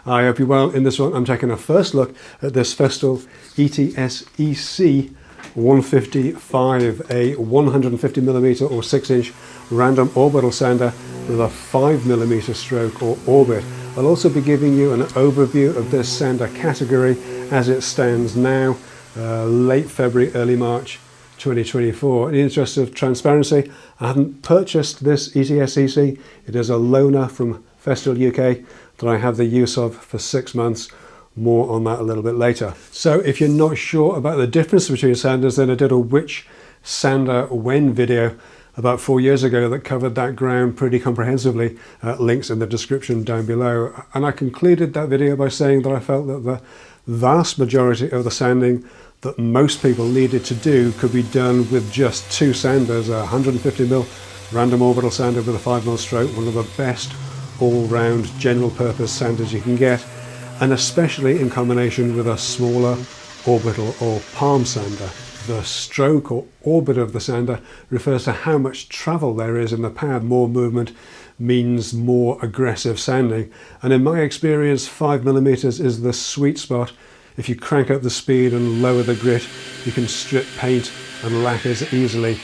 Hi, I hope you're well. In this one, I'm taking a first look at this Festool ETS EC 155, a 150mm or 6-inch random orbital sander with a 5mm stroke or orbit. I'll also be giving you an overview of this sander category as it stands now, late February, early March 2024. In the interest of transparency, I haven't purchased this ETS EC. It is a loaner from Festool UK that I have the use of for 6 months. More on that a little bit later. So if you're not sure about the difference between sanders, then I did a which sander when video about 4 years ago that covered that ground pretty comprehensively. Links in the description down below. And I concluded that video by saying that I felt that the vast majority of the sanding that most people needed to do could be done with just 2 sanders, a 150mm random orbital sander with a 5mm stroke, one of the best all-round general purpose sanders you can get, and especially in combination with a smaller orbital or palm sander. The stroke or orbit of the sander refers to how much travel there is in the pad. More movement means more aggressive sanding, and in my experience 5mm is the sweet spot. If you crank up the speed and lower the grit, you can strip paint and lacquers easily,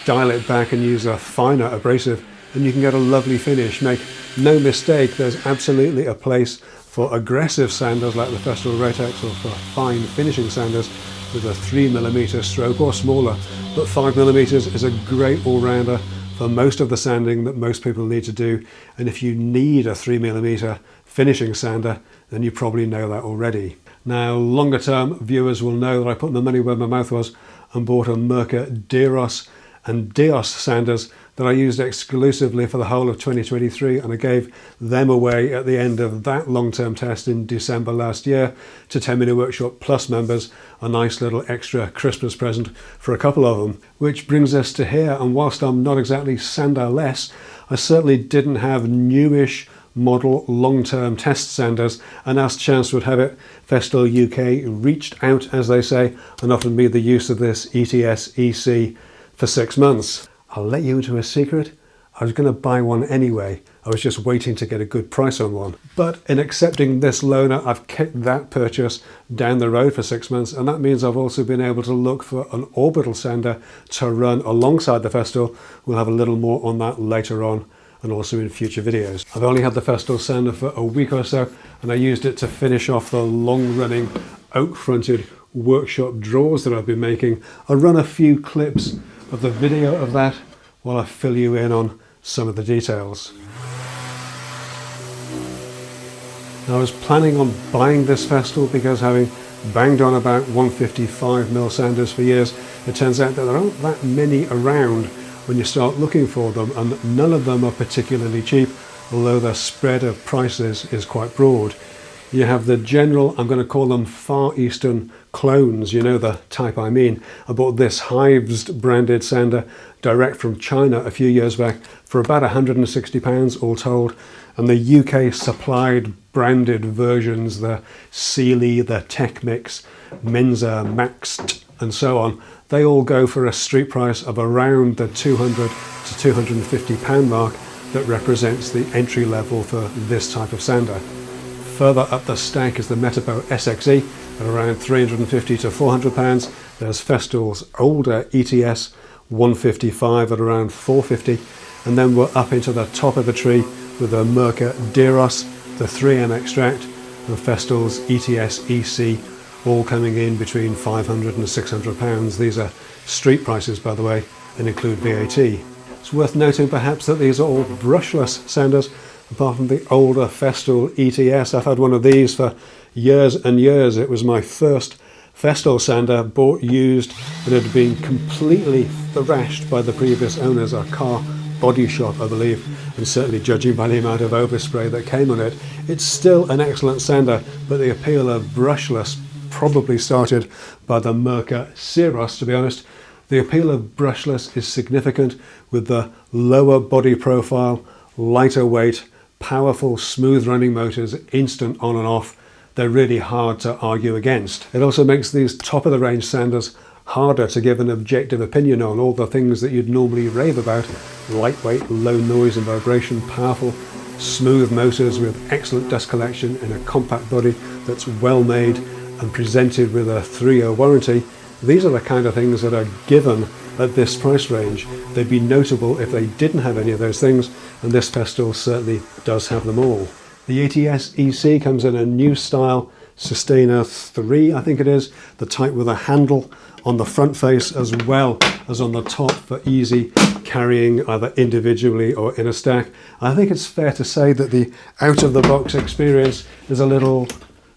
dial it back and use a finer abrasive, and you can get a lovely finish. Make no mistake, there's absolutely a place for aggressive sanders like the Festool Rotex, or for fine finishing sanders with a 3mm stroke or smaller, but 5mm is a great all-rounder for most of the sanding that most people need to do. And if you need a 3mm finishing sander, then you probably know that already. Now, longer term viewers will know that I put my money where my mouth was and bought a Mirka Deros and Dios sanders that I used exclusively for the whole of 2023, and I gave them away at the end of that long-term test in December last year to 10 Minute Workshop Plus members, a nice little extra Christmas present for a couple of them. Which brings us to here, and whilst I'm not exactly sander-less, I certainly didn't have newish model long-term test sanders, and as chance would have it, Festool UK reached out, as they say, and offered me the use of this ETS EC for 6 months. I'll let you into a secret. I was going to buy one anyway. I was just waiting to get a good price on one. But in accepting this loaner, I've kicked that purchase down the road for 6 months, and that means I've also been able to look for an orbital sander to run alongside the Festool. We'll have a little more on that later on, and also in future videos. I've only had the Festool sander for a week or so, and I used it to finish off the long-running oak-fronted workshop drawers that I've been making. I'll run a few clips of the video of that while I fill you in on some of the details. Now, I was planning on buying this Festool because, having banged on about 155mm sanders for years, it turns out that there aren't that many around when you start looking for them, and none of them are particularly cheap, although the spread of prices is quite broad. You have the general, I'm going to call them Far Eastern clones, you know the type I mean. I bought this Hives branded sander direct from China a few years back for about £160 all told, and the UK supplied branded versions, the Sealy, the Techmix, Menza, Maxed and so on, they all go for a street price of around the £200 to £250 mark that represents the entry level for this type of sander. Further up the stack is the Metapo SXE at around £350 to £400. There's Festool's older ETS 155 at around £450, and then we're up into the top of the tree with the Mirka Deros, the 3M extract, and Festool's ETS EC, all coming in between £500 and £600. These are street prices, by the way, and include VAT. It's worth noting perhaps that these are all brushless sanders, apart from the older Festool ETS. I've had one of these for years and years. It was my first Festool sander, bought used, but had been completely thrashed by the previous owners, a car body shop I believe, and certainly judging by the amount of overspray that came on it, it's still an excellent sander, but the appeal of brushless probably started by the Mirka Ceros, to be honest. The appeal of brushless is significant, with the lower body profile, lighter weight, powerful smooth running motors, instant on and off. They're really hard to argue against. It also makes these top of the range sanders harder to give an objective opinion on. All the things that you'd normally rave about: lightweight, low noise and vibration, powerful, smooth motors with excellent dust collection in a compact body that's well made and presented with a 3-year warranty. These are the kind of things that are given at this price range. They'd be notable if they didn't have any of those things, and this Festool certainly does have them all. The ETS EC comes in a new style, Sustainer 3 I think it is, the type with a handle on the front face as well as on the top for easy carrying either individually or in a stack. I think it's fair to say that the out-of-the-box experience is a little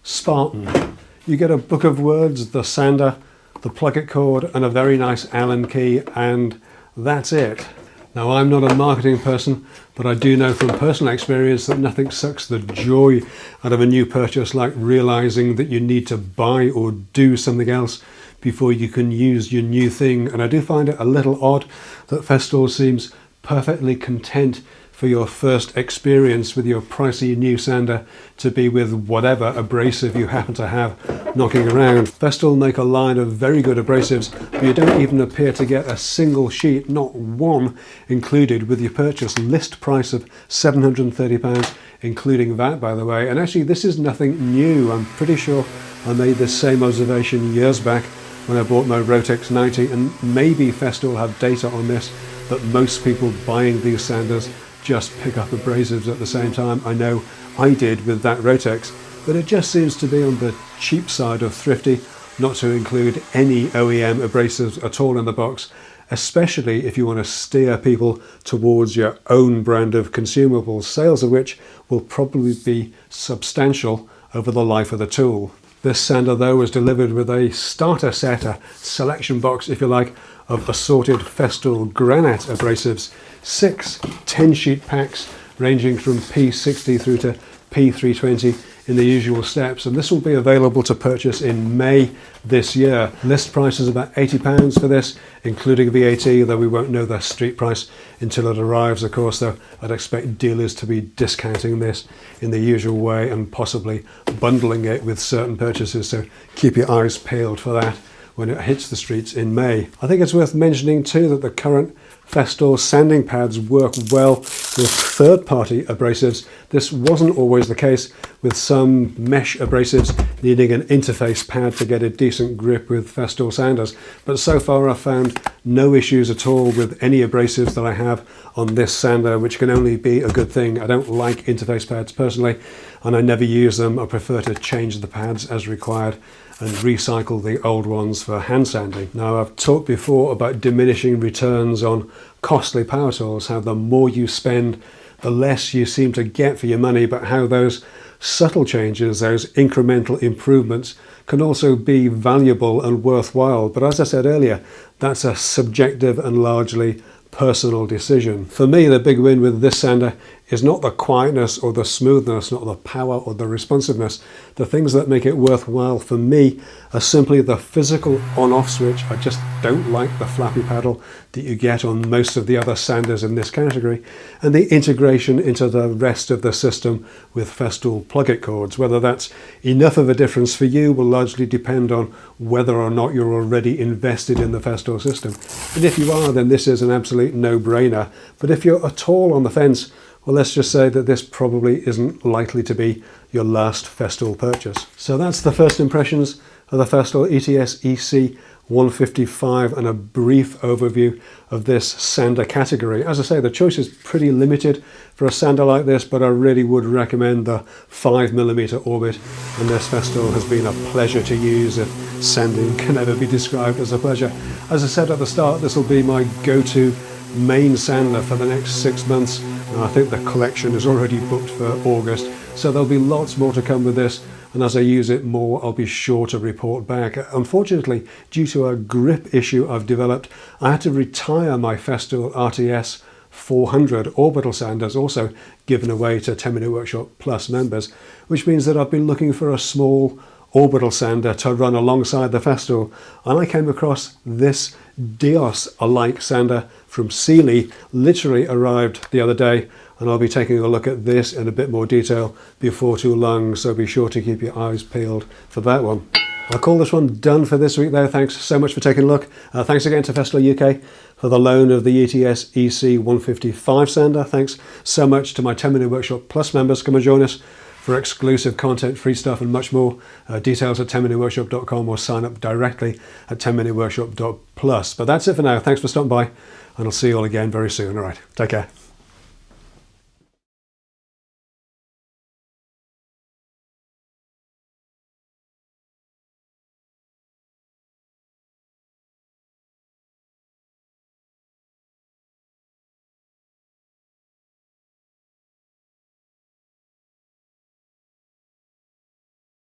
Spartan. You get a book of words, the sander, the plug-it cord and a very nice Allen key, and that's it. Now, I'm not a marketing person, but I do know from personal experience that nothing sucks the joy out of a new purchase like realizing that you need to buy or do something else before you can use your new thing. And I do find it a little odd that Festool seems perfectly content for your first experience with your pricey new sander to be with whatever abrasive you happen to have knocking around. Festool make a line of very good abrasives, but you don't even appear to get a single sheet, not one, included with your purchase. List price of £730, including VAT, by the way. And actually, this is nothing new. I'm pretty sure I made this same observation years back when I bought my Rotex 90, and maybe Festool have data on this, that most people buying these sanders just pick up abrasives at the same time. I know I did with that Rotex, but it just seems to be on the cheap side of thrifty not to include any OEM abrasives at all in the box, especially if you want to steer people towards your own brand of consumables, sales of which will probably be substantial over the life of the tool. This sander though was delivered with a starter set, a selection box if you like, of assorted Festool granite abrasives, 6 10-sheet packs ranging from P60 through to P320 in the usual steps, and this will be available to purchase in May this year. List price is about £80 for this, including VAT, though we won't know the street price until it arrives, of course, though I'd expect dealers to be discounting this in the usual way and possibly bundling it with certain purchases, so keep your eyes peeled for that when it hits the streets in May. I think it's worth mentioning too that the current Festool sanding pads work well with third-party abrasives. This wasn't always the case, with some mesh abrasives needing an interface pad to get a decent grip with Festool sanders, but so far I've found no issues at all with any abrasives that I have on this sander, which can only be a good thing. I don't like interface pads personally, and I never use them. I prefer to change the pads as required and recycle the old ones for hand sanding. Now, I've talked before about diminishing returns on costly power tools, how the more you spend, the less you seem to get for your money, but how those subtle changes, those incremental improvements, can also be valuable and worthwhile. But as I said earlier, that's a subjective and largely personal decision. For me, the big win with this sander is not the quietness or the smoothness, not the power or the responsiveness. The things that make it worthwhile for me are simply the physical on-off switch. I just don't like the flappy paddle that you get on most of the other sanders in this category, and the integration into the rest of the system with Festool plug-it cords. Whether that's enough of a difference for you will largely depend on whether or not you're already invested in the Festool system. And if you are, then this is an absolute no-brainer. But if you're at all on the fence, well, let's just say that this probably isn't likely to be your last Festool purchase. So that's the first impressions of the Festool ETS EC 155 and a brief overview of this sander category. As I say, the choice is pretty limited for a sander like this, but I really would recommend the 5mm Orbit, and this Festool has been a pleasure to use if sanding can ever be described as a pleasure. As I said at the start, this will be my go-to main sander for the next 6 months, and I think the collection is already booked for August, so there'll be lots more to come with this, and as I use it more, I'll be sure to report back. Unfortunately, due to a grip issue I've developed, I had to retire my Festool RTS 400 orbital sanders, also given away to 10 Minute Workshop Plus members, which means that I've been looking for a small orbital sander to run alongside the Festool, and I came across this Dios-alike sander from Sealy. Literally arrived the other day, and I'll be taking a look at this in a bit more detail before too long, so be sure to keep your eyes peeled for that one. I'll call this one done for this week though. Thanks so much for taking a look. Thanks again to Festool UK for the loan of the ETS EC 155 sander. Thanks so much to my 10-Minute Workshop Plus members. Come and join us for exclusive content, free stuff and much more. Details at 10minuteworkshop.com or sign up directly at 10minuteworkshop.plus. But that's it for now. Thanks for stopping by and I'll see you all again very soon. All right, take care.